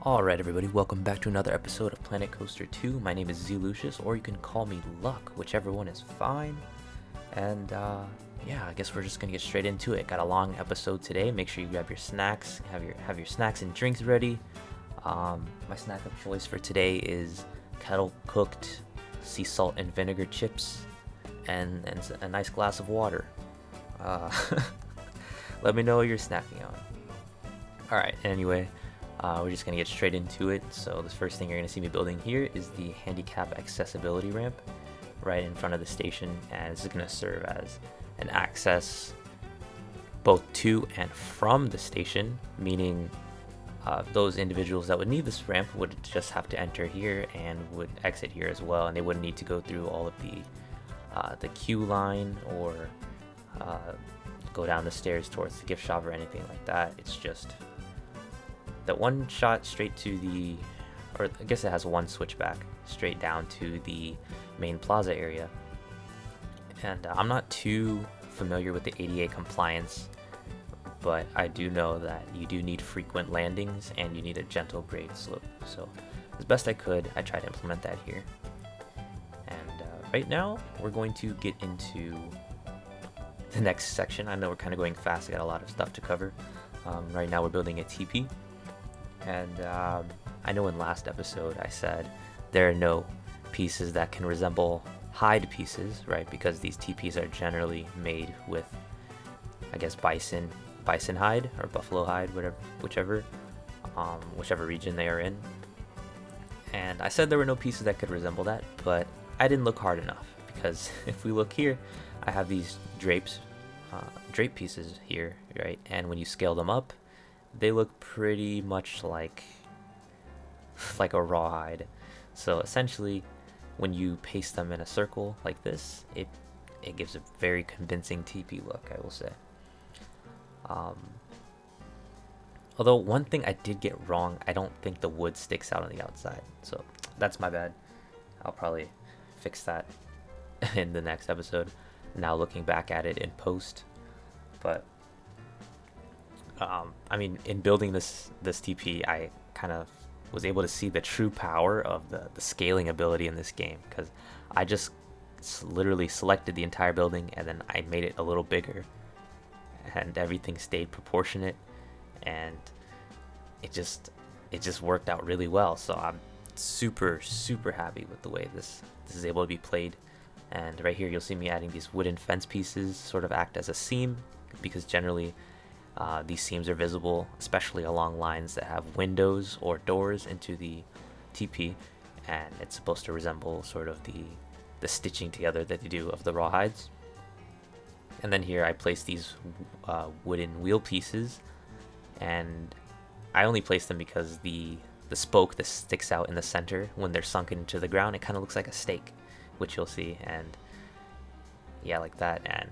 Alright everybody, welcome back to another episode of Planet Coaster 2. My name is Z Lucius, or you can call me Luck, whichever one is fine. And yeah, I guess we're just gonna get straight into it. Got a long episode today. Make sure you grab your snacks, have your snacks and drinks ready. My snack of choice for today is kettle cooked sea salt and vinegar chips and a nice glass of water. Let me know what you're snacking on. Alright, anyway, we're just going to get straight into it. So the first thing you're going to see me building here is the handicap accessibility ramp right in front of the station, and this is going to serve as an access both to and from the station, meaning those individuals that would need this ramp would just have to enter here and would exit here as well, and they wouldn't need to go through all of the queue line or go down the stairs towards the gift shop or anything like that. It's just that one shot straight to the, or I guess it has one switchback straight down to the main plaza area. And I'm not too familiar with the ADA compliance, but I do know that you do need frequent landings and you need a gentle grade slope. So as best I could, I tried to implement that here. And right now we're going to get into the next section. I know we're kind of going fast, I got a lot of stuff to cover. Right now we're building a teepee. And I know in last episode I said there are no pieces that can resemble hide pieces, right? Because these teepees are generally made with, I guess, bison hide or buffalo hide, whichever region they are in. And I said there were no pieces that could resemble that, but I didn't look hard enough, because if we look here, I have these drape pieces here, right? And when you scale them up, they look pretty much like a rawhide. So essentially, when you paste them in a circle like this, it gives a very convincing teepee look, I will say. Although one thing I did get wrong, I don't think the wood sticks out on the outside, so that's my bad. I'll probably fix that in the next episode, now looking back at it in post. But I mean, in building this TP, I kind of was able to see the true power of the scaling ability in this game, because I just literally selected the entire building and then I made it a little bigger, and everything stayed proportionate, and it just worked out really well. So I'm super happy with the way this is able to be played. And right here you'll see me adding these wooden fence pieces, sort of act as a seam, because generally these seams are visible, especially along lines that have windows or doors into the TP, and it's supposed to resemble sort of the stitching together that you do of the rawhides. And then here I place these wooden wheel pieces, and I only place them because the spoke that sticks out in the center, when they're sunken into the ground, it kind of looks like a stake, which you'll see, and yeah, like that, and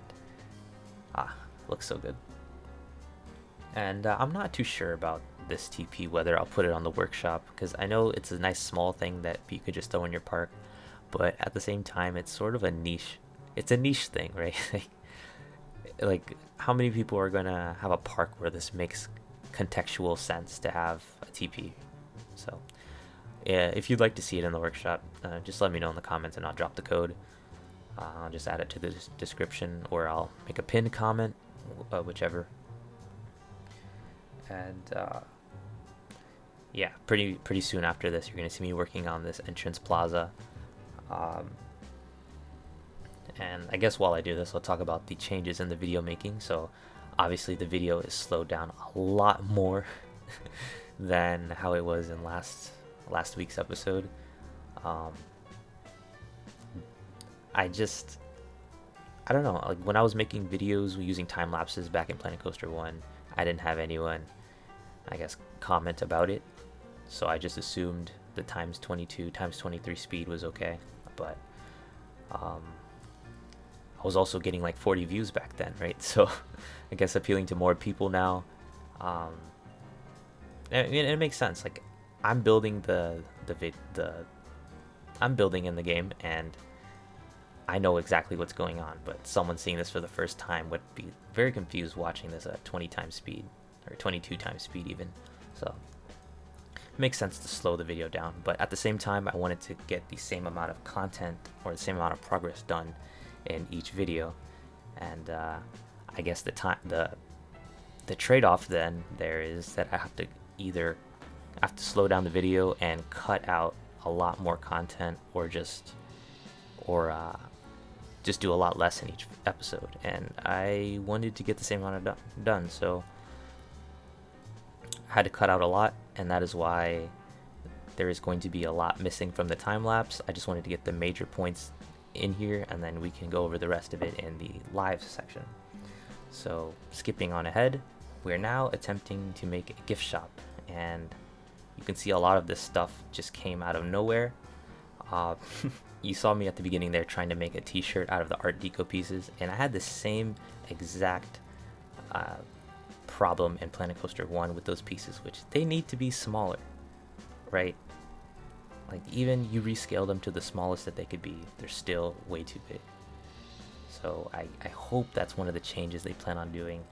looks so good. And I'm not too sure about this TP, whether I'll put it on the workshop, because I know it's a nice small thing that you could just throw in your park, but at the same time it's sort of a niche. It's a niche thing, right? Like, how many people are gonna have a park where this makes contextual sense to have a TP? So yeah, if you'd like to see it in the workshop, just let me know in the comments and I'll drop the code. I'll just add it to the description, or I'll make a pinned comment, whichever. And yeah, pretty soon after this, you're gonna see me working on this entrance plaza. And I guess while I do this, I'll talk about the changes in the video making. So obviously the video is slowed down a lot more than how it was in last last week's episode. Um, I don't know, like when I was making videos using time lapses back in Planet Coaster 1, I didn't have anyone, I guess, comment about it. So I just assumed the times 22, times 23 speed was okay. But I was also getting like 40 views back then, right? So I guess appealing to more people now. It makes sense. Like I'm building I'm building in the game, and I know exactly what's going on, but someone seeing this for the first time would be very confused watching this at 20 times speed, or 22 times speed even. So it makes sense to slow the video down, but at the same time, I wanted to get the same amount of content or the same amount of progress done in each video. And I guess the trade-off then there is that I have to slow down the video and cut out a lot more content, or just do a lot less in each episode. And I wanted to get the same amount done, so I had to cut out a lot, and that is why there is going to be a lot missing from the time lapse. I just wanted to get the major points in here, and then we can go over the rest of it in the live section. So skipping on ahead, we're now attempting to make a gift shop, and you can see a lot of this stuff just came out of nowhere. You saw me at the beginning there trying to make a t-shirt out of the Art Deco pieces, and I had the same exact problem in Planet Coaster 1 with those pieces, which they need to be smaller, right? Like even you rescale them to the smallest that they could be, they're still way too big. So I hope that's one of the changes they plan on doing,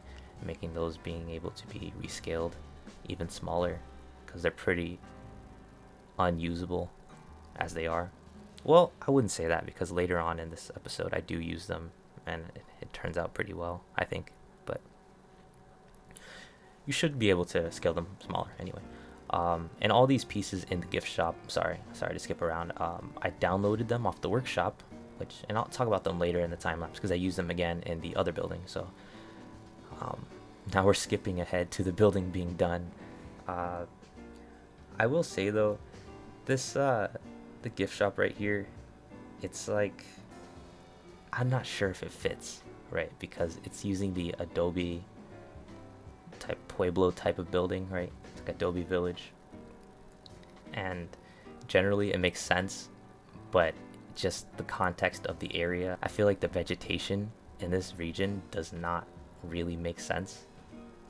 making those being able to be rescaled even smaller, because they're pretty unusable as they are. Well, I wouldn't say that, because later on in this episode I do use them, and it turns out pretty well, I think. But you should be able to scale them smaller anyway. And all these pieces in the gift shop, sorry to skip around, I downloaded them off the workshop, and I'll talk about them later in the time lapse because I use them again in the other building. So now we're skipping ahead to the building being done. I will say though, this the gift shop right here, it's like, I'm not sure if it fits, right? Because it's using the Adobe type Pueblo type of building, right? It's like Adobe Village, and generally it makes sense, but just the context of the area, I feel like the vegetation in this region does not really make sense,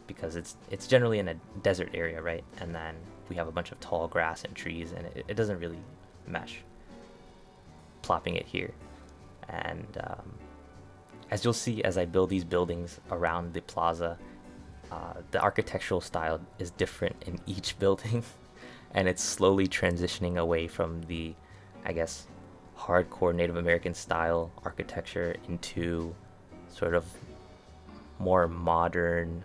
because it's generally in a desert area, right? And then we have a bunch of tall grass and trees, and it doesn't really mesh plopping it here. And as you'll see as I build these buildings around the plaza, the architectural style is different in each building, and it's slowly transitioning away from the, I guess, hardcore Native American style architecture into sort of more modern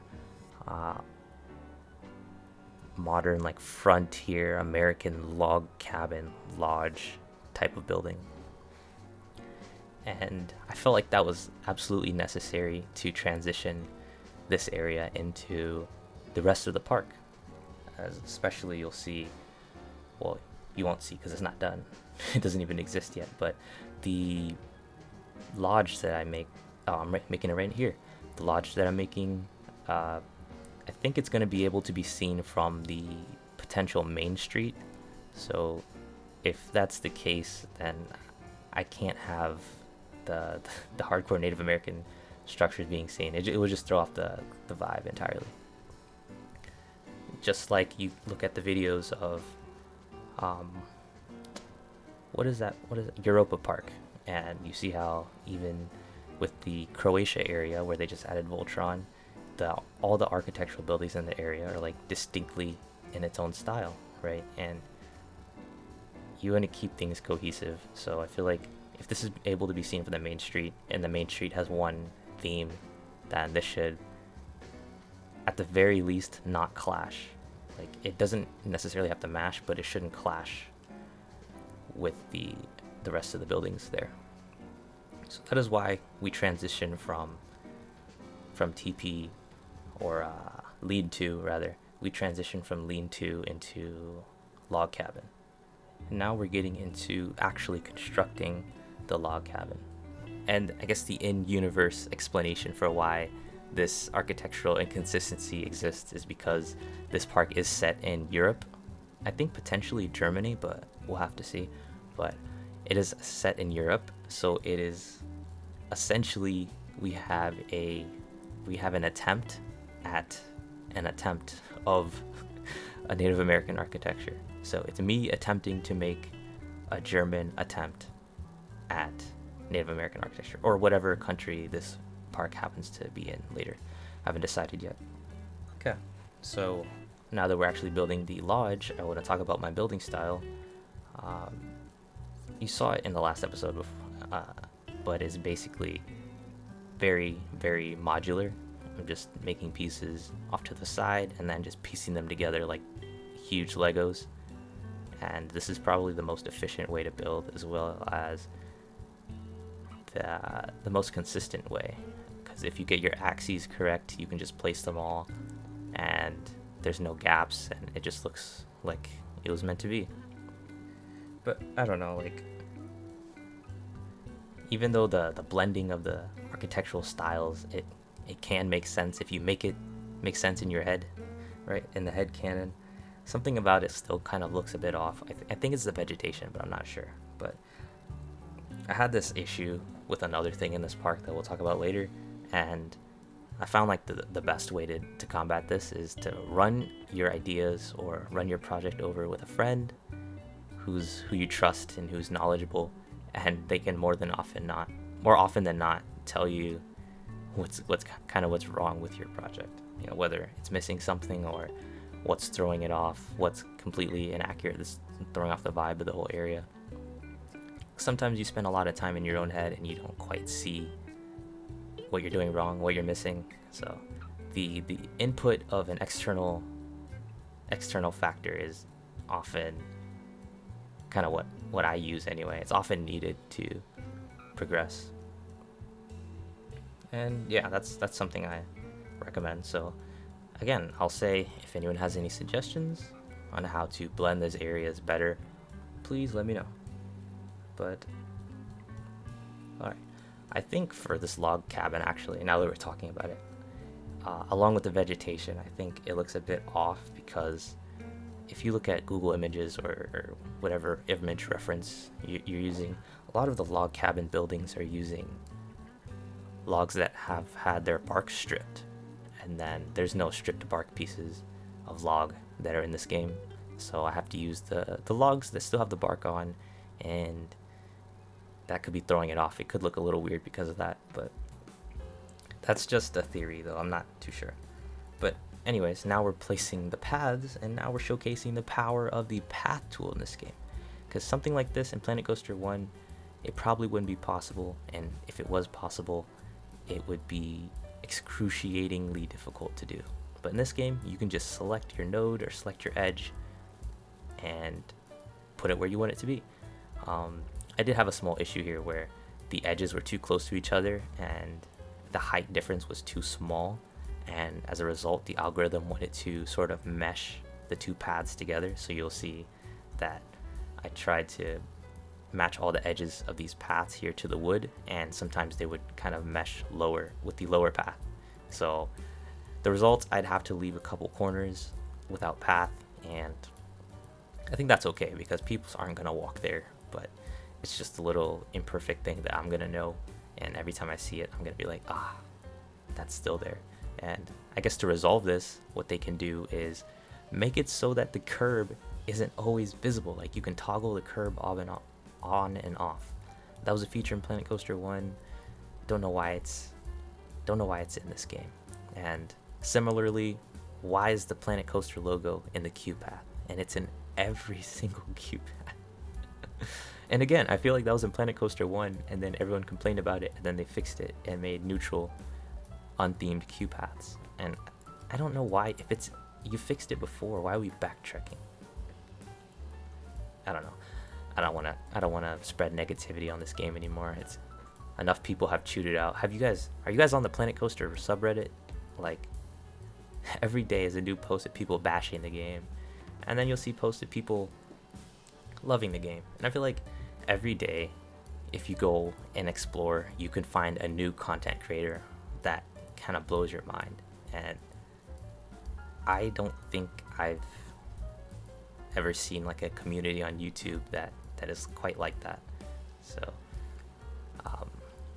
like frontier American log cabin lodge type of building. And I felt like that was absolutely necessary to transition this area into the rest of the park. As especially you'll see, well, you won't see because it's not done. It doesn't even exist yet, but the lodge that I make, I'm making it right here. The lodge that I'm making, I think it's going to be able to be seen from the potential main street. So if that's the case, then I can't have the hardcore Native American structures being seen. It will just throw off the vibe entirely. Just like you look at the videos of what is that Europa Park, and you see how even with the Croatia area where they just added Voltron, all the architectural buildings in the area are like distinctly in its own style, right? And you want to keep things cohesive. So I feel like if this is able to be seen from the main street, and the main street has one theme, then this should at the very least not clash. Like, it doesn't necessarily have to mash, but it shouldn't clash with the rest of the buildings there. So that is why we transition from teepee, or lean-to rather. We transition from lean-to into log cabin. Now we're getting into actually constructing the log cabin. And I guess the in-universe explanation for why this architectural inconsistency exists is because this park is set in Europe. I think potentially Germany, but we'll have to see. But it is set in Europe, so it is essentially we have an attempt of a Native American architecture. So it's me attempting to make a German attempt at Native American architecture, or whatever country this park happens to be in later. I haven't decided yet. Okay, so now that we're actually building the lodge, I want to talk about my building style. You saw it in the last episode before, but it's basically very, very modular. I'm just making pieces off to the side and then just piecing them together like huge Legos. And this is probably the most efficient way to build, as well as the most consistent way. Because if you get your axes correct, you can just place them all and there's no gaps and it just looks like it was meant to be. But I don't know, like, even though the blending of the architectural styles, it can make sense if you make it make sense in your head, right? In the head canon. Something about it still kind of looks a bit off. I think it's the vegetation, but I'm not sure. But I had this issue with another thing in this park that we'll talk about later, and I found like the best way to combat this is to run your ideas or run your project over with a friend who you trust and who's knowledgeable, and they can more often than not tell you what's wrong with your project. You know, whether it's missing something or what's throwing it off, what's completely inaccurate, that's throwing off the vibe of the whole area. Sometimes you spend a lot of time in your own head and you don't quite see what you're doing wrong, what you're missing. So the input of an external factor is often kind of what I use anyway. It's often needed to progress. And yeah, that's something I recommend. So again, I'll say if anyone has any suggestions on how to blend those areas better, please let me know. But alright, I think for this log cabin, actually, now that we're talking about it, along with the vegetation, I think it looks a bit off, because if you look at Google Images or whatever image reference you're using, a lot of the log cabin buildings are using logs that have had their bark stripped, and then there's no stripped bark pieces of log that are in this game, so I have to use the logs that still have the bark on, and that could be throwing it off. It could look a little weird because of that, but that's just a theory though, I'm not too sure. But anyways, now we're placing the paths, and now we're showcasing the power of the path tool in this game, because something like this in Planet Coaster 1, it probably wouldn't be possible, and if it was possible, it would be excruciatingly difficult to do. But in this game, you can just select your node or select your edge and put it where you want it to be. I did have a small issue here where the edges were too close to each other and the height difference was too small, and as a result the algorithm wanted to sort of mesh the two paths together. So you'll see that I tried to match all the edges of these paths here to the wood, and sometimes they would kind of mesh lower with the lower path. So the result, I'd have to leave a couple corners without path, and I think that's okay because people aren't going to walk there, but it's just a little imperfect thing that I'm going to know, and every time I see it, I'm going to be like, that's still there. And I guess to resolve this, what they can do is make it so that the curb isn't always visible. Like, you can toggle the curb on and off. That was a feature in Planet Coaster 1. Don't know why it's in this game. And similarly, why is the Planet Coaster logo in the queue path? And it's in every single queue path. And again, I feel like that was in Planet Coaster 1, and then everyone complained about it, and then they fixed it and made neutral, unthemed queue paths. And I don't know why. If you fixed it before, why are we backtracking? I don't know. I don't want to spread negativity on this game anymore. It's enough people have chewed it out. Are you guys on the Planet Coaster subreddit? Like, every day is a new post of people bashing the game, and then you'll see posted people loving the game. And I feel like every day, if you go and explore, you can find a new content creator that kind of blows your mind. And I don't think I've ever seen like a community on YouTube that is quite like that. So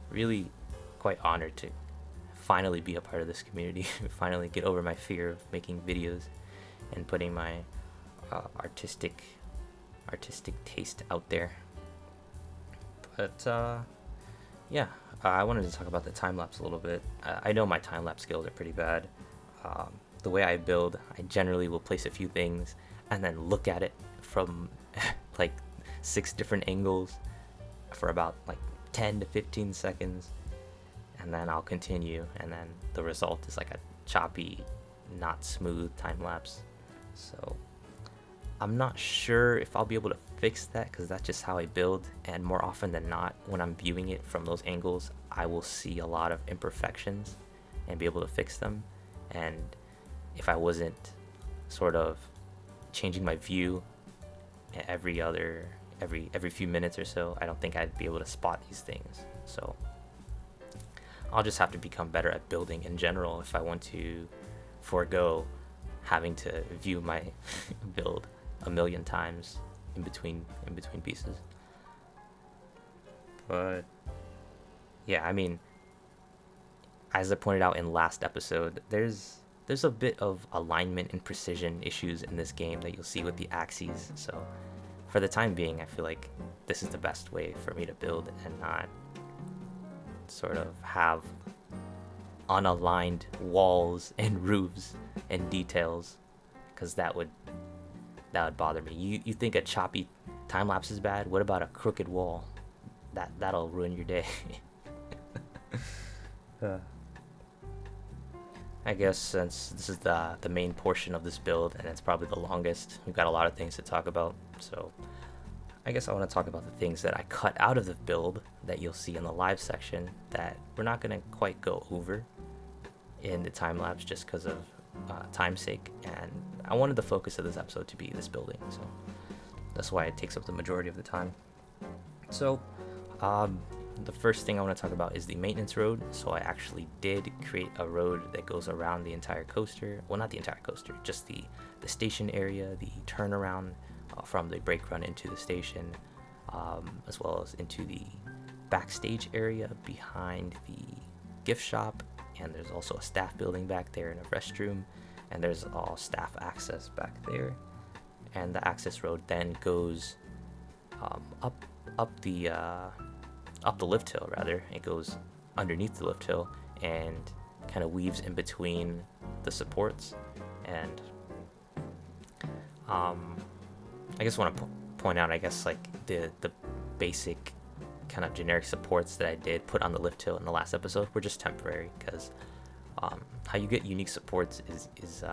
really quite honored to finally be a part of this community. Finally get over my fear of making videos and putting my artistic taste out there. But yeah, I wanted to talk about the time-lapse a little bit. I know my time-lapse skills are pretty bad. The way I build, I generally will place a few things and then look at it from like 6 different angles for about like 10 to 15 seconds, and then I'll continue, and then the result is like a choppy, not smooth time-lapse. So I'm not sure if I'll be able to fix that, because that's just how I build, and more often than not, when I'm viewing it from those angles, I will see a lot of imperfections and be able to fix them. And if I wasn't sort of changing my view every few minutes or so, I don't think I'd be able to spot these things. So I'll just have to become better at building in general if I want to forego having to view my build a million times in between pieces. But yeah, I mean, as I pointed out in last episode, there's a bit of alignment and precision issues in this game that you'll see with the axes. So for the time being, I feel like this is the best way for me to build and not sort of have unaligned walls and roofs and details, because that would bother me. You think a choppy time lapse is bad? What about a crooked wall? That'll ruin your day. I guess since this is the main portion of this build, and it's probably the longest, we've got a lot of things to talk about. So I guess I want to talk about the things that I cut out of the build that you'll see in the live section that we're not going to quite go over in the time lapse just because of time's sake. And I wanted the focus of this episode to be this building, so that's why it takes up the majority of the time. So the first thing I want to talk about is the maintenance road. So I actually did create a road that goes around the entire coaster. Well, not the entire coaster, just the station area, the turnaround from the brake run into the station, as well as into the backstage area behind the gift shop. And there's also a staff building back there and a restroom, and there's all staff access back there. And the access road then goes up the lift hill, rather. It goes underneath the lift hill and kind of weaves in between the supports. And I guess I want to point out, I guess, like the basic kind of generic supports that I did put on the lift hill in the last episode were just temporary, because how you get unique supports is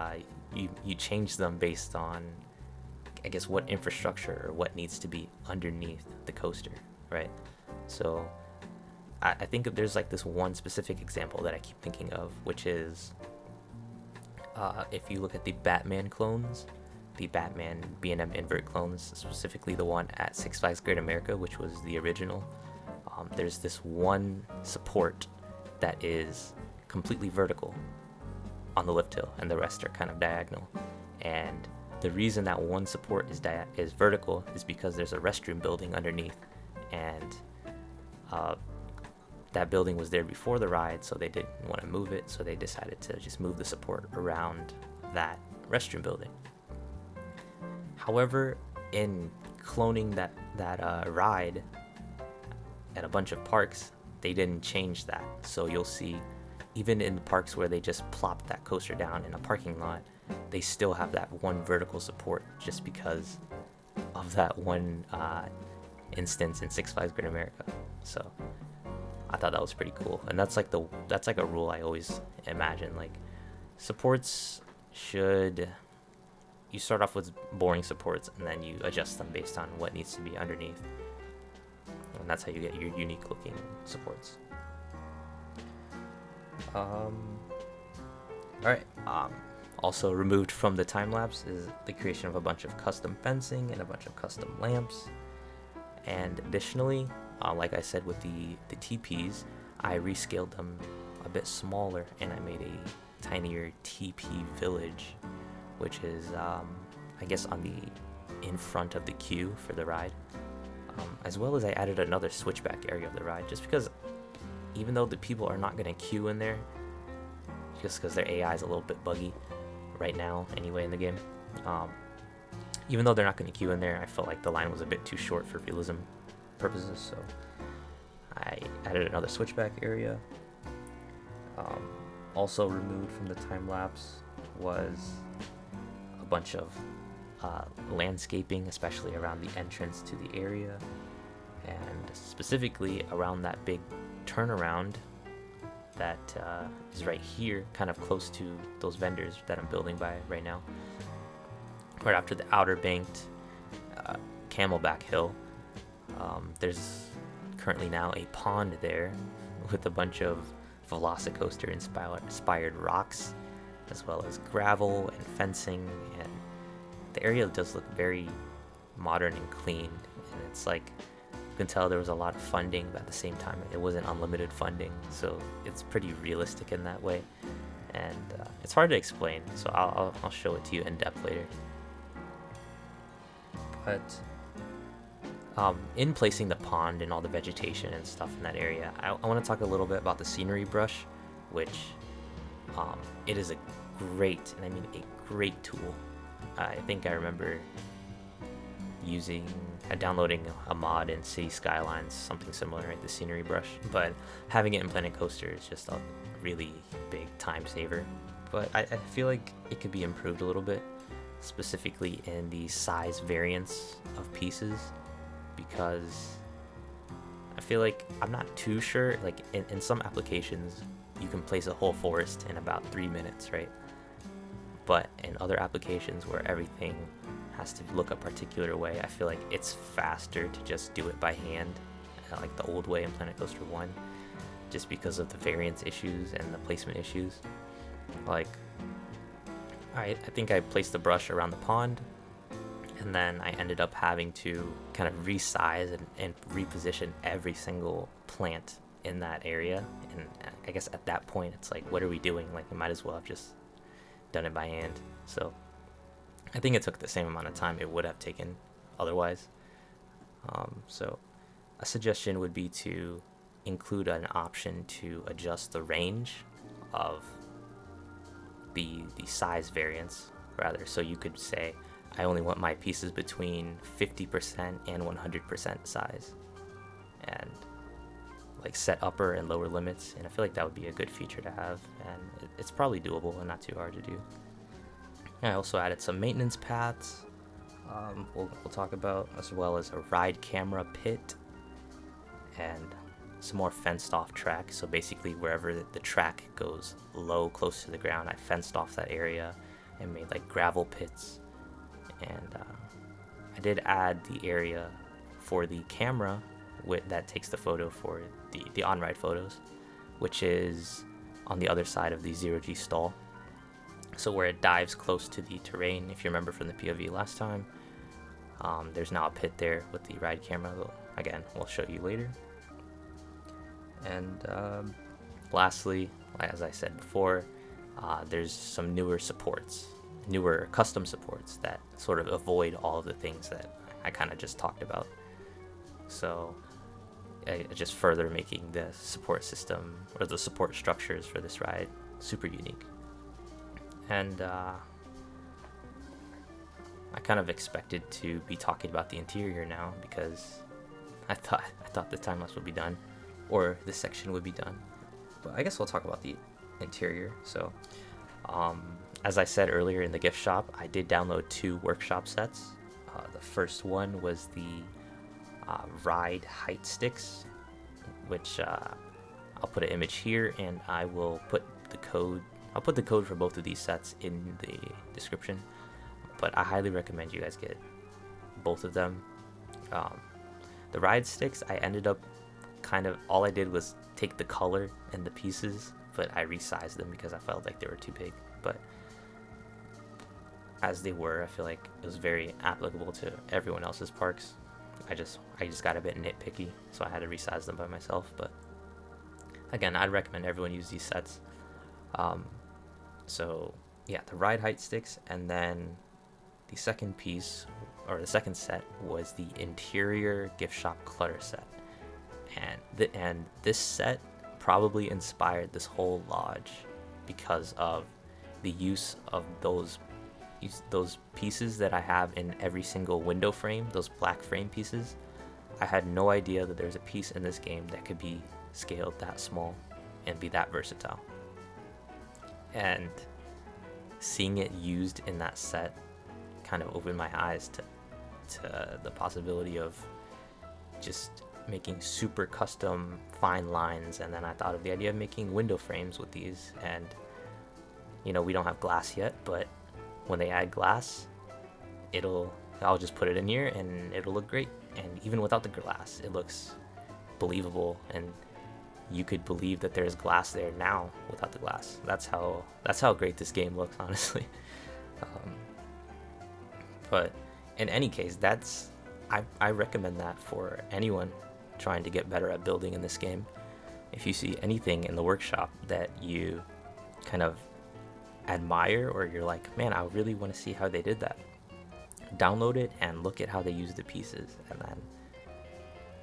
you change them based on, I guess, what infrastructure or what needs to be underneath the coaster, right? So I think there's like this one specific example that I keep thinking of, which is if you look at the Batman clones, the Batman B&M invert clones, specifically the one at Six Flags Great America, which was the original, there's this one support that is completely vertical on the lift hill, and the rest are kind of diagonal. And the reason that one support is vertical is because there's a restroom building underneath, and that building was there before the ride, so they didn't want to move it, so they decided to just move the support around that restroom building. However, in cloning that ride at a bunch of parks, they didn't change that. So you'll see, even in the parks where they just plopped that coaster down in a parking lot, they still have that one vertical support just because of that one instance in Six Flags Great America. So I thought that was pretty cool, and that's like a rule I always imagine. Like, supports should, you start off with boring supports and then you adjust them based on what needs to be underneath, and that's how you get your unique looking supports. Alright, Also removed from the time lapse is the creation of a bunch of custom fencing and a bunch of custom lamps. And additionally, like I said with the teepees, I rescaled them a bit smaller and I made a tinier teepee village, which is I guess on the in front of the queue for the ride. As well as I added another switchback area of the ride, just because even though the people are not going to queue in there, just because their AI is a little bit buggy right now anyway in the game, even though they're not going to queue in there, I felt like the line was a bit too short for realism purposes, so I added another switchback area. Also removed from the time lapse was a bunch of landscaping, especially around the entrance to the area, and specifically around that big turnaround that is right here, kind of close to those vendors that I'm building by right now. Right after the outer banked camelback hill, there's currently now a pond there with a bunch of Velocicoaster inspired rocks, as well as gravel and fencing, and the area does look very modern and clean, and it's like you can tell there was a lot of funding, but at the same time it wasn't unlimited funding, so it's pretty realistic in that way, and it's hard to explain, so I'll show it to you in depth later. But in placing the pond and all the vegetation and stuff in that area, I want to talk a little bit about the scenery brush, which it is a great, and I mean a great tool. I think I remember downloading a mod in City Skylines, something similar, right, the scenery brush, but having it in Planet Coaster is just a really big time saver. But I feel like it could be improved a little bit, specifically in the size variance of pieces, because I feel like I'm not too sure, like in some applications you can place a whole forest in about 3 minutes, right? But in other applications where everything has to look a particular way, I feel like it's faster to just do it by hand, like the old way in Planet Coaster 1, just because of the variance issues and the placement issues. Like, I think I placed the brush around the pond, and then I ended up having to kind of resize and reposition every single plant in that area. And I guess at that point, it's like, what are we doing? Like, we might as well have just done it by hand. So I think it took the same amount of time it would have taken otherwise. So a suggestion would be to include an option to adjust the range of the size variance, rather. So you could say, I only want my pieces between 50% and 100% size, and like set upper and lower limits, and I feel like that would be a good feature to have, and it's probably doable and not too hard to do. I also added some maintenance paths we'll talk about, as well as a ride camera pit and some more fenced off track. So basically wherever the track goes low, close to the ground, I fenced off that area and made like gravel pits. And I did add the area for the camera that takes the photo for the on-ride photos, which is on the other side of the 0G stall. So where it dives close to the terrain, if you remember from the POV last time, there's now a pit there with the ride camera. Again, we'll show you later. And lastly, as I said before, there's some newer custom supports that sort of avoid all of the things that I kind of just talked about. So just further making the support system, or the support structures for this ride, super unique. And I kind of expected to be talking about the interior now, because I thought the time lapse would be done, or this section would be done. But I guess we'll talk about the interior. So as I said earlier in the gift shop, I did download 2 workshop sets. The first one was the ride height sticks, which I'll put an image here, and I will put the code. I'll put the code for both of these sets in the description, but I highly recommend you guys get both of them. The ride sticks, I ended up all I did was take the color and the pieces, but I resized them because I felt like they were too big. But as they were. I feel like it was very applicable to everyone else's parks. I just got a bit nitpicky, so I had to resize them by myself. But again, I'd recommend everyone use these sets. So yeah, the ride height sticks, and then the second piece, or the second set, was the interior Giftshop Clutter set. And this set probably inspired this whole lodge because of the use of those pieces that I have in every single window frame, those black frame pieces. I had no idea that there's a piece in this game that could be scaled that small and be that versatile. And seeing it used in that set kind of opened my eyes to the possibility of just making super custom fine lines. And then I thought of the idea of making window frames with these. And we don't have glass yet, but when they add glass, I'll just put it in here and it'll look great. And even without the glass, it looks believable, and you could believe that there's glass there now without the glass. That's how great this game looks, honestly. But in any case, I recommend that for anyone trying to get better at building in this game. If you see anything in the workshop that you kind of admire, or you're like, man, I really want to see how they did that, download it and look at how they use the pieces,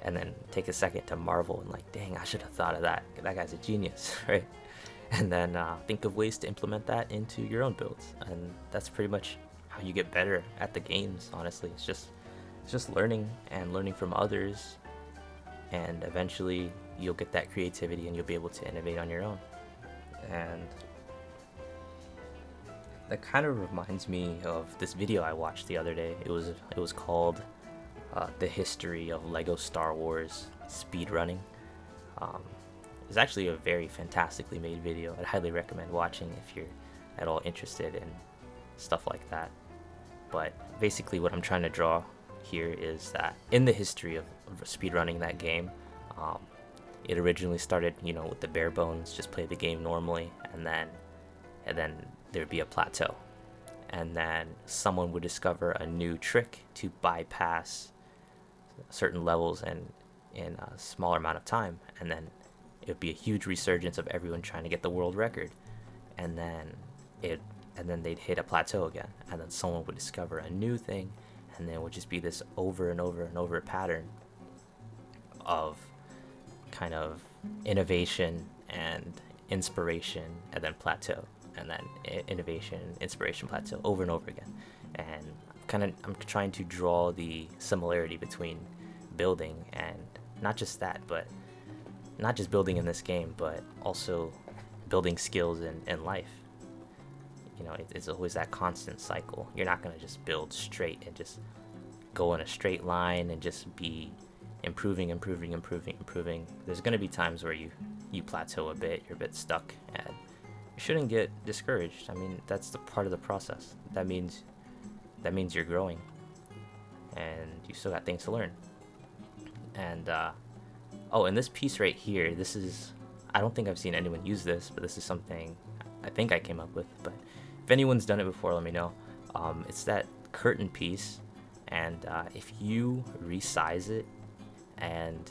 and then take a second to marvel and like, dang, I should have thought of that. That guy's a genius, right? And then think of ways to implement that into your own builds. And that's pretty much how you get better at the games, honestly. It's just learning and learning from others, and eventually you'll get that creativity and you'll be able to innovate on your own. And that kind of reminds me of this video I watched the other day. It was called The History of Lego Star Wars Speedrunning. It's actually a very fantastically made video. I'd highly recommend watching if you're at all interested in stuff like that. But basically what I'm trying to draw here is that in the history of speedrunning that game, it originally started, with the bare bones, just play the game normally, and then there'd be a plateau, and then someone would discover a new trick to bypass certain levels and in a smaller amount of time, and then it would be a huge resurgence of everyone trying to get the world record, and then they'd hit a plateau again, and then someone would discover a new thing, and then it would just be this over and over and over pattern of kind of innovation and inspiration, and then plateau, and then innovation, inspiration, plateau, over and over again. And I'm trying to draw the similarity between building, and not just building in this game, but also building skills in life. It's always that constant cycle. You're not going to just build straight and just go in a straight line and just be improving. There's going to be times where you plateau a bit, you're a bit stuck, and you shouldn't get discouraged. I mean, that's the part of the process. That means you're growing, and you still got things to learn. And and this piece right here, I don't think I've seen anyone use this, but this is something I think I came up with. But if anyone's done it before, let me know. It's that curtain piece, and if you resize it and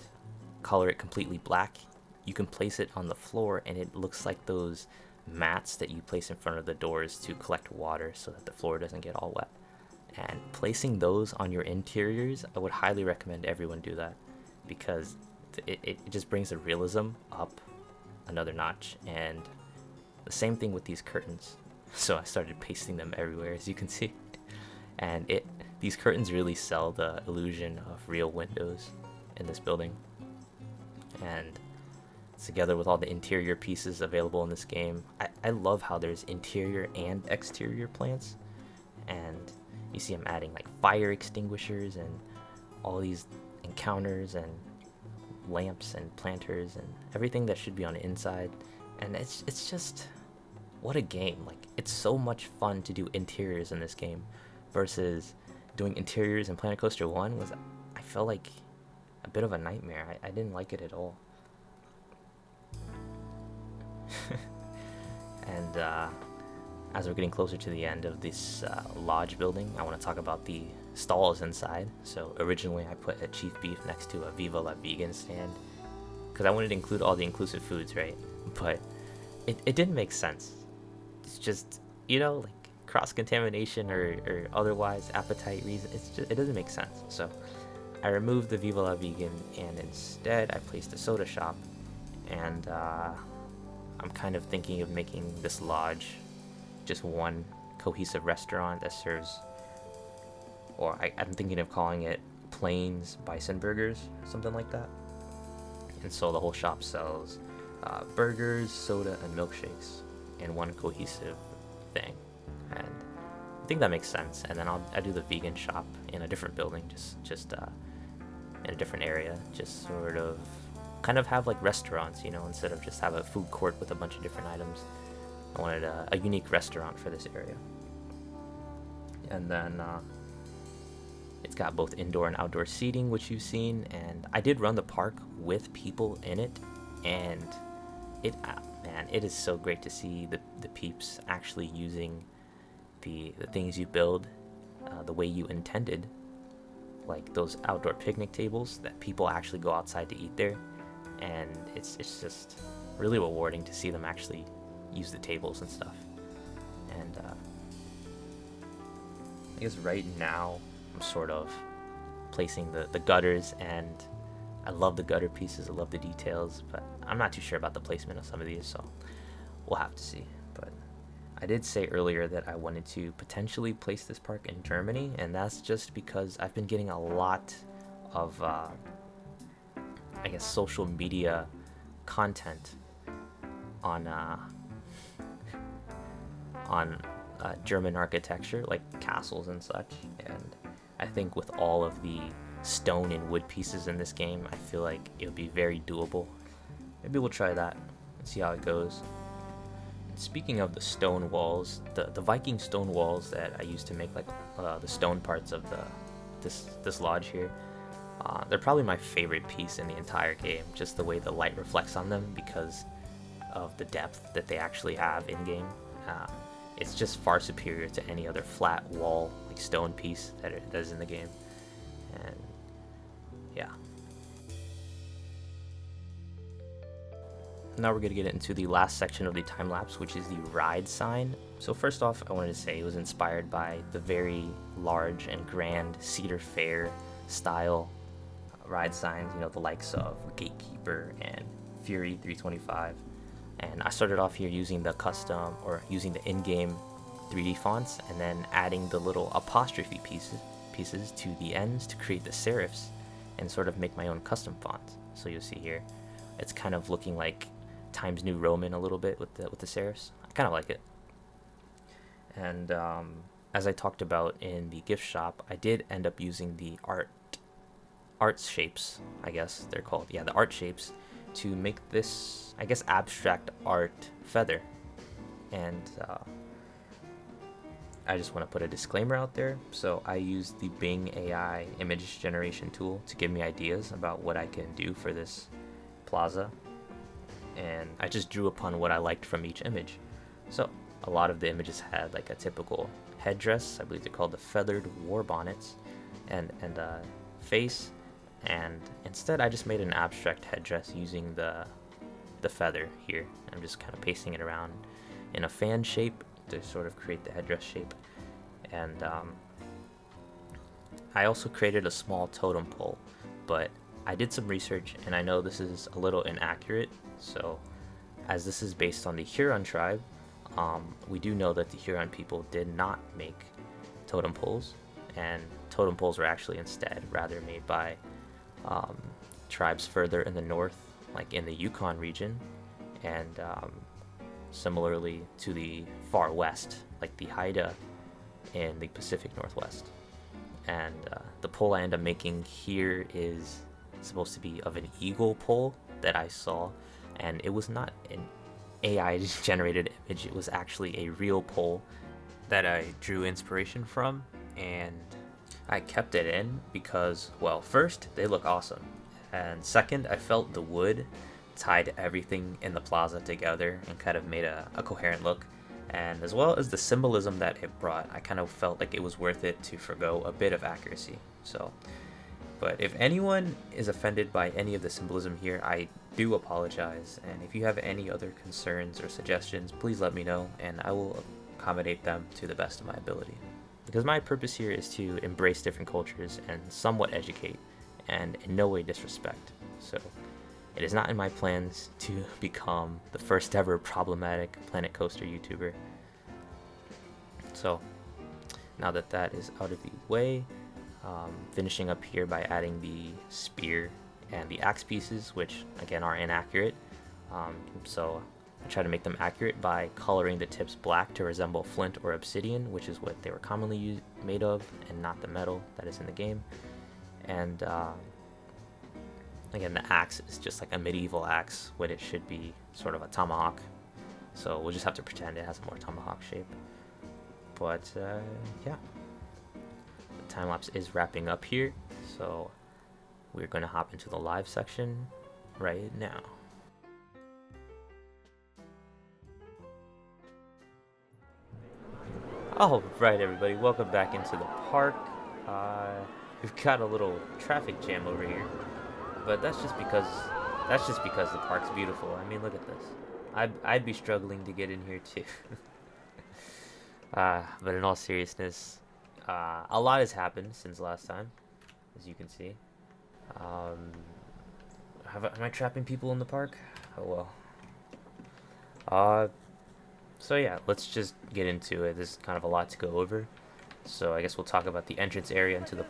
color it completely black, you can place it on the floor, and it looks like those mats that you place in front of the doors to collect water so that the floor doesn't get all wet. And placing those on your interiors, I would highly recommend everyone do that, because it just brings the realism up another notch. And the same thing with these curtains. So I started pasting them everywhere, as you can see. And these curtains really sell the illusion of real windows in this building. And together with all the interior pieces available in this game, I love how there's interior and exterior plants. And you see I'm adding like fire extinguishers and all these encounters and lamps and planters and everything that should be on the inside. And it's just, what a game. Like, it's so much fun to do interiors in this game versus doing interiors in Planet Coaster 1 I felt like a bit of a nightmare. I didn't like it at all. And as we're getting closer to the end of this lodge building, I want to talk about the stalls inside. So originally I put a chief beef next to a Viva La Vegan stand because I wanted to include all the inclusive foods, right? But it didn't make sense. It's just, like cross-contamination or otherwise appetite reason. It doesn't make sense. So I removed the Viva La Vegan and instead I placed a soda shop. And I'm kind of thinking of making this lodge just one cohesive restaurant that serves, or I'm thinking of calling it Plains Bison Burgers, something like that. And so the whole shop sells burgers, soda, and milkshakes in one cohesive thing. And I think that makes sense. And then I'll do the vegan shop in a different building, just in a different area, just sort of kind of have like restaurants, instead of just have a food court with a bunch of different items. I wanted a unique restaurant for this area. And then it's got both indoor and outdoor seating, which you've seen, and I did run the park with people in it, and it is so great to see the peeps actually using the things you build the way you intended, like those outdoor picnic tables that people actually go outside to eat there. And it's just really rewarding to see them actually use the tables and stuff. And I guess right now I'm sort of placing the gutters, and I love the gutter pieces, I love the details, but I'm not too sure about the placement of some of these, so we'll have to see. But I did say earlier that I wanted to potentially place this park in Germany, and that's just because I've been getting a lot of social media content on German architecture, like castles and such. And I think with all of the stone and wood pieces in this game, I feel like it would be very doable. Maybe we'll try that and see how it goes. And speaking of the stone walls, the Viking stone walls that I used to make, like the stone parts of this lodge here, they're probably my favorite piece in the entire game, just the way the light reflects on them because of the depth that they actually have in game. It's just far superior to any other flat wall, like stone piece that is in the game. And yeah. Now we're going to get into the last section of the time lapse, which is the ride sign. So first off, I wanted to say it was inspired by the very large and grand Cedar Fair style ride signs, the likes of Gatekeeper and Fury 325. And I started off here using the custom, or using the in-game 3D fonts, and then adding the little apostrophe pieces to the ends to create the serifs and sort of make my own custom fonts. So you'll see here, it's kind of looking like Times New Roman a little bit with the serifs. I kind of like it. And as I talked about in the gift shop, I did end up using the art shapes, I guess they're called. Yeah, the art shapes to make this, I guess, abstract art feather. And I just want to put a disclaimer out there. So I used the Bing AI image generation tool to give me ideas about what I can do for this plaza. And I just drew upon what I liked from each image. So a lot of the images had like a typical headdress, I believe they're called the feathered war bonnets, and a face. And instead I just made an abstract headdress using the feather here. I'm just kind of pasting it around in a fan shape to sort of create the headdress shape. And I also created a small totem pole, but I did some research and I know this is a little inaccurate. So as this is based on the Huron tribe, we do know that the Huron people did not make totem poles, and totem poles were actually instead rather made by tribes further in the north, like in the Yukon region, and similarly to the far west, like the Haida in the Pacific Northwest. And the pole I end up making here is supposed to be of an eagle pole that I saw, and it was not an AI generated image, it was actually a real pole that I drew inspiration from, and I kept it in because, well, first, they look awesome, and second, I felt the wood tied everything in the plaza together and kind of made a coherent look. and as well as the symbolism that it brought, I kind of felt like it was worth it to forgo a bit of accuracy. So, but if anyone is offended by any of the symbolism here, I do apologize, and if you have any other concerns or suggestions, please let me know, and I will accommodate them to the best of my ability. Because my purpose here is to embrace different cultures and somewhat educate, and in no way disrespect. So, it is not in my plans to become the first ever problematic Planet Coaster YouTuber. So, now that that is out of the way, finishing up here by adding the spear and the axe pieces, which again are inaccurate. So I try to make them accurate by coloring the tips black to resemble flint or obsidian, which is what they were commonly made of, and not the metal that is in the game. And again, the axe is just like a medieval axe when it should be sort of a tomahawk. So we'll just have to pretend it has a more tomahawk shape. But yeah, the time lapse is wrapping up here, so we're going to hop into the live section right now. All right, everybody, welcome back into the park. We've got a little traffic jam over here, but that's just because the park's beautiful. I mean, look at this. I'd be struggling to get in here too. But in all seriousness, a lot has happened since last time, as you can see. Am I trapping people in the park? Oh well. So yeah, let's just get into it. There's kind of a lot to go over. So I guess we'll talk about the entrance area into the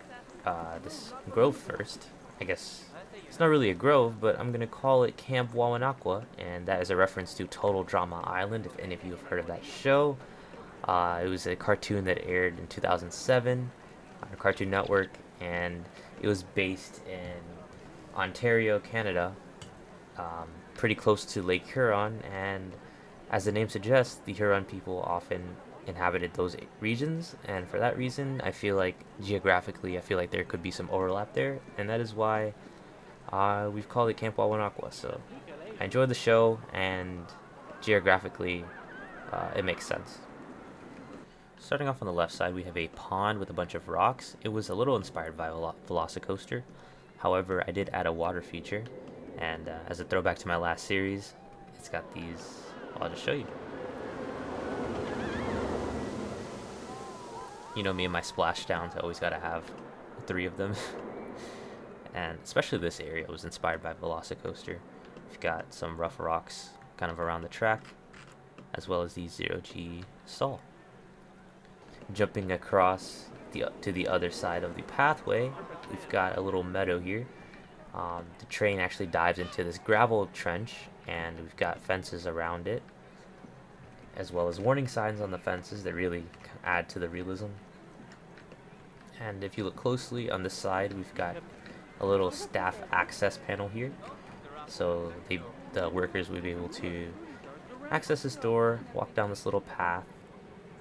this grove first. I guess it's not really a grove, but I'm gonna call it Camp Wawanakwa, and that is a reference to Total Drama Island, if any of you have heard of that show. It was a cartoon that aired in 2007 on Cartoon Network, and it was based in Ontario, Canada, pretty close to Lake Huron, and as the name suggests, the Huron people often inhabited those regions, and for that reason, I feel like geographically, there could be some overlap there, and that is why we've called it Camp Wawanakwa. So I enjoyed the show, and geographically, it makes sense. Starting off on the left side, we have a pond with a bunch of rocks. It was a little inspired by Velocicoaster. However, I did add a water feature, and as a throwback to my last series, it's got these. I'll just show you. You know me and my splashdowns, I always gotta have 3 of them. And especially this area was inspired by Velocicoaster. We've got some rough rocks kind of around the track, as well as the 0G stall. Jumping across to the other side of the pathway, we've got a little meadow here. The train actually dives into this gravel trench, and we've got fences around it, as well as warning signs on the fences that really add to the realism. And if you look closely on this side, we've got a little staff access panel here, so the workers will be able to access this door, walk down this little path,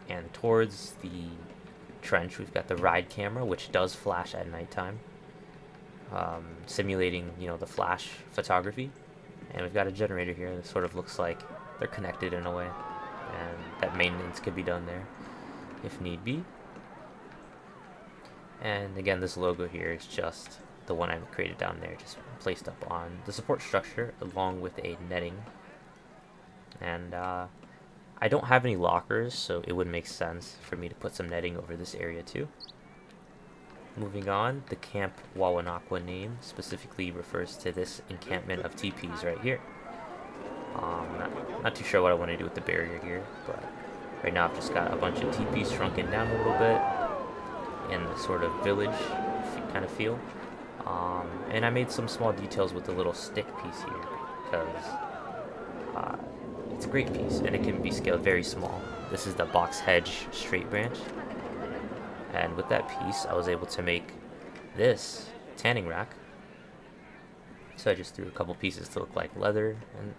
and towards the trench we've got the ride camera, which does flash at nighttime, simulating the flash photography. And we've got a generator here that sort of looks like they're connected in a way, and that maintenance could be done there if need be. And again, this logo here is just the one I created down there, just placed up on the support structure along with a netting. And I don't have any lockers, so it would make sense for me to put some netting over this area too. Moving on, the Camp Wawanakwa name specifically refers to this encampment of teepees right here. Not too sure what I want to do with the barrier here, but right now I've just got a bunch of teepees shrunken down a little bit in the sort of village kind of feel. And I made some small details with the little stick piece here, because it's a great piece and it can be scaled very small. This is the box hedge straight branch, and with that piece I was able to make this tanning rack. So I just threw a couple pieces to look like leather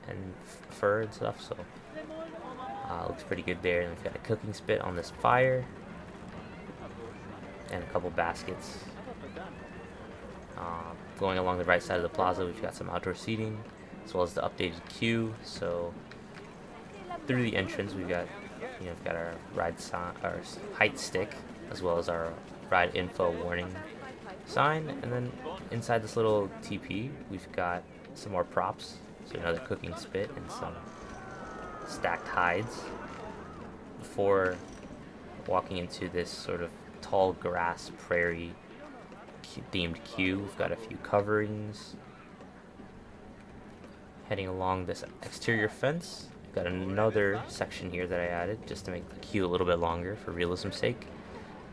and fur and stuff, so looks pretty good there. And we've got a cooking spit on this fire and a couple baskets. Going along the right side of the plaza, we've got some outdoor seating as well as the updated queue. So through the entrance we've got we've got our ride sign, our height stick, as well as our ride info warning sign. And then inside this little teepee, we've got some more props. So another cooking spit and some stacked hides. Before walking into this sort of tall grass prairie themed queue, we've got a few coverings. Heading along this exterior fence, we've got another section here that I added just to make the queue a little bit longer for realism's sake.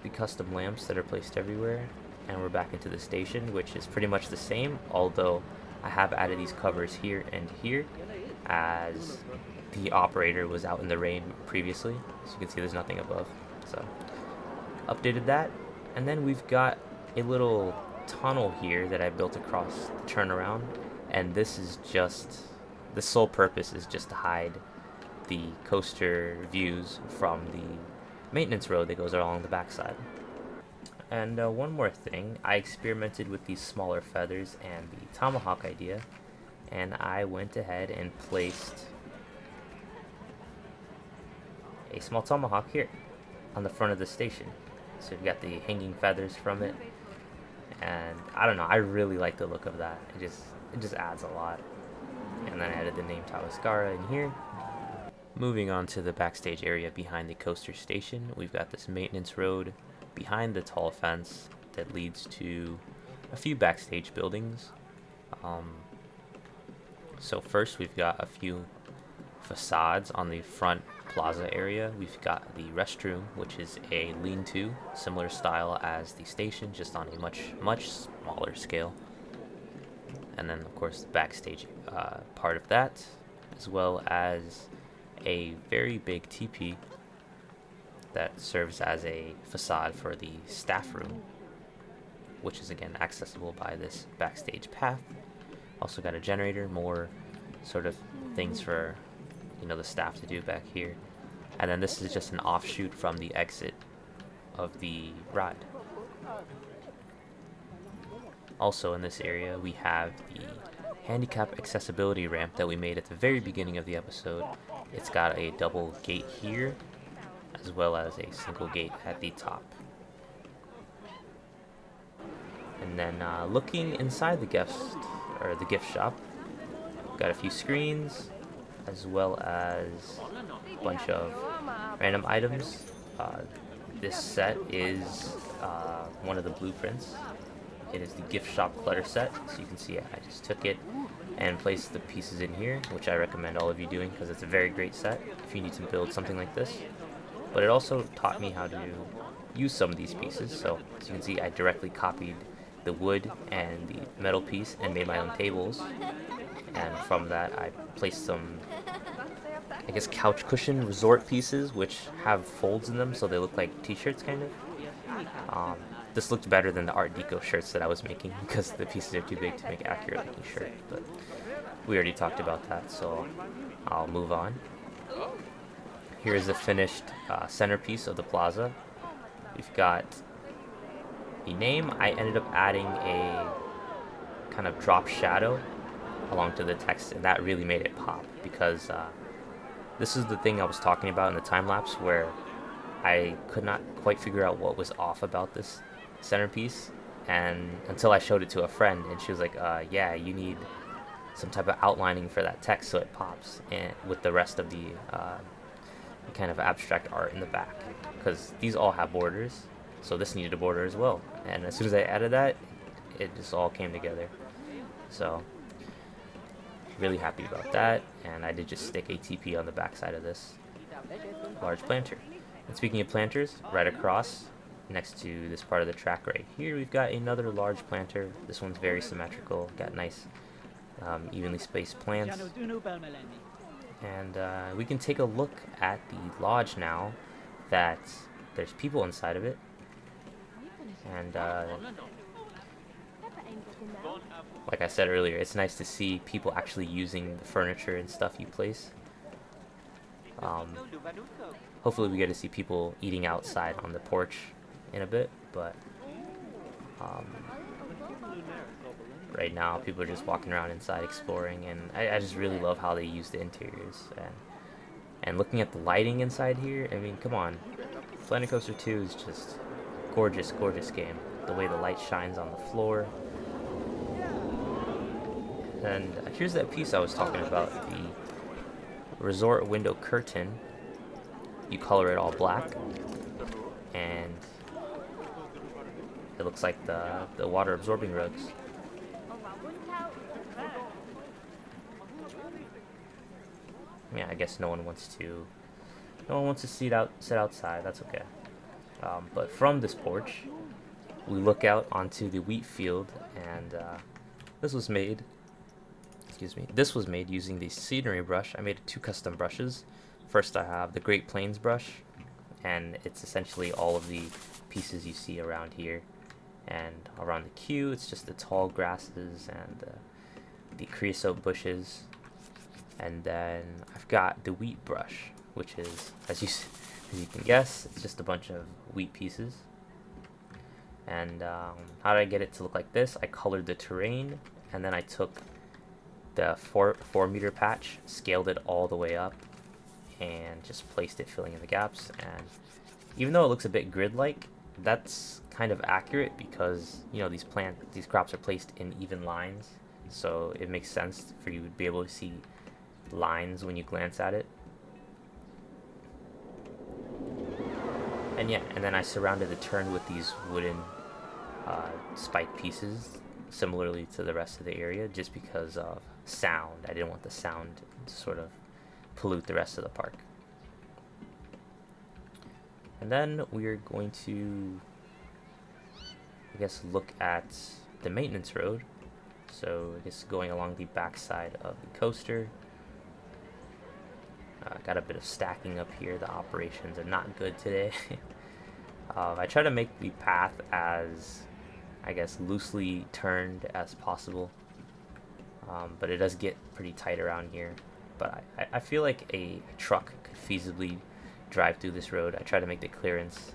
The custom lamps that are placed everywhere. And we're back into the station, which is pretty much the same, although I have added these covers here and here as the operator was out in the rain previously. So you can see there's nothing above. So updated that. And then we've got a little tunnel here that I built across the turnaround. And this is just, the sole purpose is just to hide the coaster views from the maintenance road that goes along the backside. And one more thing, I experimented with these smaller feathers and the tomahawk idea, and I went ahead and placed a small tomahawk here on the front of the station. So you've got the hanging feathers from it, and I don't know, I really like the look of that. It just adds a lot. And then I added the name Tawaskara in here. Moving on to the backstage area behind the coaster station, we've got this maintenance road behind the tall fence that leads to a few backstage buildings. So first we've got a few facades on the front plaza area. We've got the restroom, which is a lean-to, similar style as the station, just on a much smaller scale. And then of course the backstage part of that, as well as a very big teepee that serves as a facade for the staff room, which is again accessible by this backstage path. Also got a generator, more sort of things for the staff to do back here. And then this is just an offshoot from the exit of the ride. Also in this area we have the handicap accessibility ramp that we made at the very beginning of the episode. It's got a double gate here, as well as a single gate at the top. And then looking inside the gift shop, got a few screens, as well as a bunch of random items. This set is one of the blueprints. It is the Giftshop Clutter set, so you can see I just took it and placed the pieces in here, which I recommend all of you doing because it's a very great set if you need to build something like this. But it also taught me how to use some of these pieces. So as you can see, I directly copied the wood and the metal piece and made my own tables. And from that, I placed some, I guess, couch cushion resort pieces, which have folds in them, so they look like t-shirts kind of. This looked better than the Art Deco shirts that I was making because the pieces are too big to make accurate looking shirt. But we already talked about that, so I'll move on. Here is the finished centerpiece of the plaza. We've got the name. I ended up adding a kind of drop shadow along to the text, and that really made it pop because this is the thing I was talking about in the time lapse where I could not quite figure out what was off about this centerpiece, and until I showed it to a friend, and she was like, yeah, you need some type of outlining for that text so it pops, and with the rest of the kind of abstract art in the back, because these all have borders, so this needed a border as well. And as soon as I added that, it just all came together. So really happy about that. And I did just stick a TP on the back side of this large planter. And speaking of planters, right across next to this part of the track right here, we've got another large planter. This one's very symmetrical, got nice evenly spaced plants. And we can take a look at the lodge now that there's people inside of it. And like I said earlier, it's nice to see people actually using the furniture and stuff you place. Hopefully we get to see people eating outside on the porch in a bit, but right now people are just walking around inside exploring, and I just really love how they use the interiors. And looking at the lighting inside here, I mean, come on. Planet Coaster 2 is just gorgeous, gorgeous game. The way the light shines on the floor. And here's that piece I was talking about, the resort window curtain. You color it all black, and it looks like the water absorbing rugs. Yeah, I guess no one wants to sit outside. That's okay. But from this porch, we look out onto the wheat field, and this was made. This was made using the scenery brush. I made 2 custom brushes. First, I have the Great Plains brush, and it's essentially all of the pieces you see around here. And around the queue, it's just the tall grasses and the creosote bushes. And then I've got the wheat brush, which is, as you can guess, it's just a bunch of wheat pieces. And how did I get it to look like this? I colored the terrain, and then I took the 4-meter patch, scaled it all the way up, and just placed it filling in the gaps. And even though it looks a bit grid-like, that's kind of accurate because, you know, these crops are placed in even lines, so it makes sense for you to be able to see lines when you glance at it. And yeah, and then I surrounded the turn with these wooden spike pieces, similarly to the rest of the area, just because of sound. I didn't want the sound to sort of pollute the rest of the park. And then we're going to, I guess, look at the maintenance road. So I guess going along the back side of the coaster. Got a bit of stacking up here. The operations are not good today. I try to make the path as, I guess, loosely turned as possible. But it does get pretty tight around here. But I feel like a truck could feasibly drive through this road. I try to make the clearance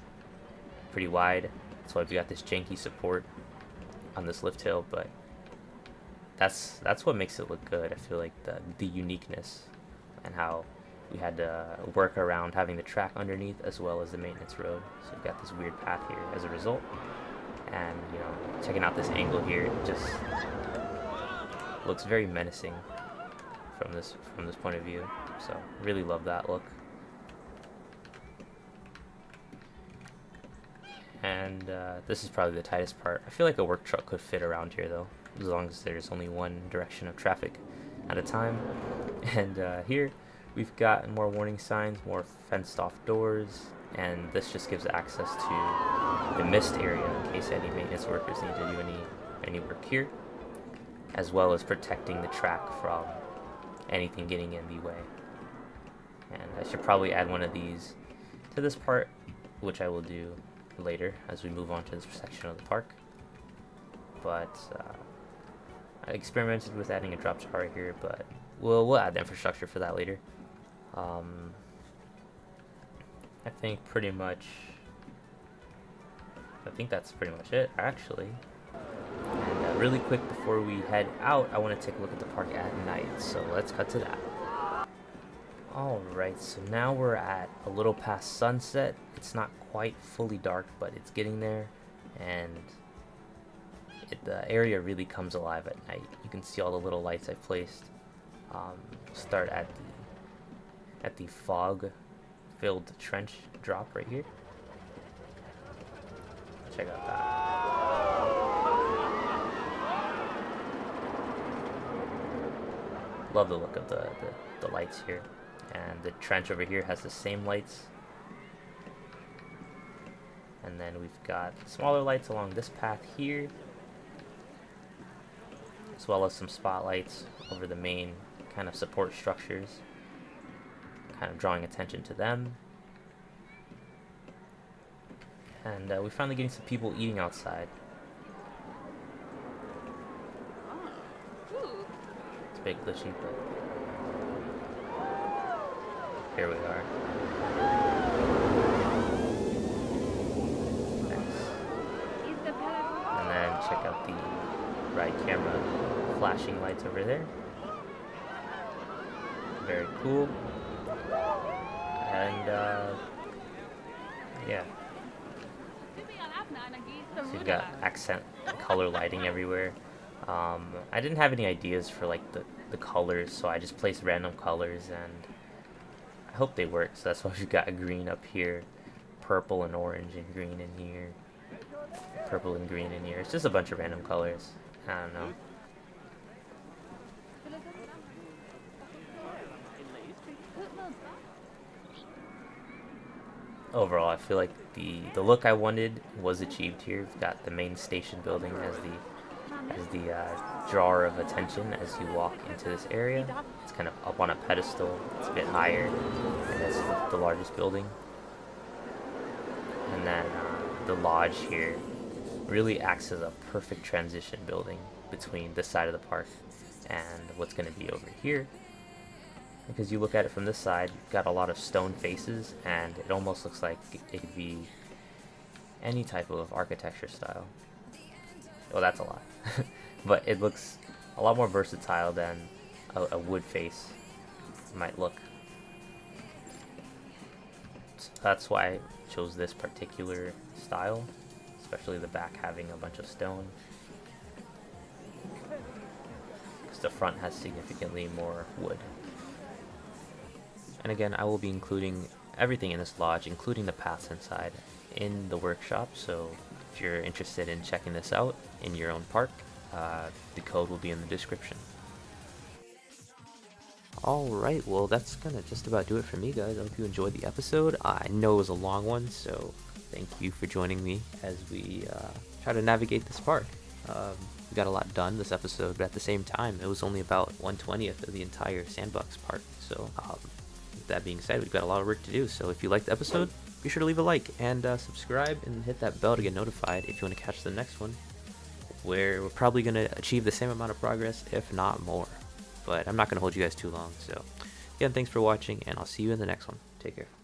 pretty wide. That's why we got this janky support on this lift hill, but that's what makes it look good. I feel like the uniqueness and how we had to work around having the track underneath as well as the maintenance road. So we've got this weird path here as a result. And, you know, checking out this angle here, it just looks very menacing from this point of view. So really love that look. And this is probably the tightest part. I feel like a work truck could fit around here though, as long as there's only one direction of traffic at a time. And here we've got more warning signs, more fenced off doors, and this just gives access to the mist area in case any maintenance workers need to do any work here, as well as protecting the track from anything getting in the way. And I should probably add one of these to this part, which I will do later as we move on to this section of the park. But I experimented with adding a drop jar here, but we'll add the infrastructure for that later. I think that's pretty much it, actually. And really quick before we head out, I want to take a look at the park at night, so let's cut to that. Alright, so now we're at a little past sunset. It's not quite fully dark, but it's getting there, and the area really comes alive at night. You can see all the little lights I've placed. Start at the fog-filled trench drop right here. Check out that. Love the look of the lights here. And the trench over here has the same lights. And then we've got smaller lights along this path here, as well as some spotlights over the main kind of support structures, kind of drawing attention to them. And we're finally getting some people eating outside. It's a bit glitchy, but here we are. Nice. And then check out the ride camera flashing lights over there. Very cool. And yeah, so you've got accent color lighting everywhere. I didn't have any ideas for like the colors, so I just placed random colors and I hope they work. So that's why we've got green up here, purple and orange and green in here, purple and green in here. It's just a bunch of random colors. I don't know. Overall, I feel like the look I wanted was achieved here. We've got the main station building as the drawer of attention as you walk into this area. It's kind of up on a pedestal. It's a bit higher, and it's the largest building. And then the lodge here really acts as a perfect transition building between this side of the park and what's going to be over here. Because you look at it from this side, you've got a lot of stone faces, and it almost looks like it could be any type of architecture style. Well, that's a lot. But it looks a lot more versatile than a wood face might look. So that's why I chose this particular style, especially the back having a bunch of stone. Because the front has significantly more wood. And again, I will be including everything in this lodge, including the paths inside, in the workshop. So if you're interested in checking this out in your own park, the code will be in the description. Alright, well that's gonna just about do it for me, guys. I hope you enjoyed the episode. I know it was a long one, so thank you for joining me as we try to navigate this park. We got a lot done this episode, but at the same time, it was only about 1/20th of the entire Sandbox park. So with that being said, we've got a lot of work to do. So if you liked the episode, be sure to leave a like and subscribe and hit that bell to get notified if you want to catch the next one, where we're probably going to achieve the same amount of progress, if not more. But I'm not going to hold you guys too long. So again, thanks for watching, and I'll see you in the next one. Take care.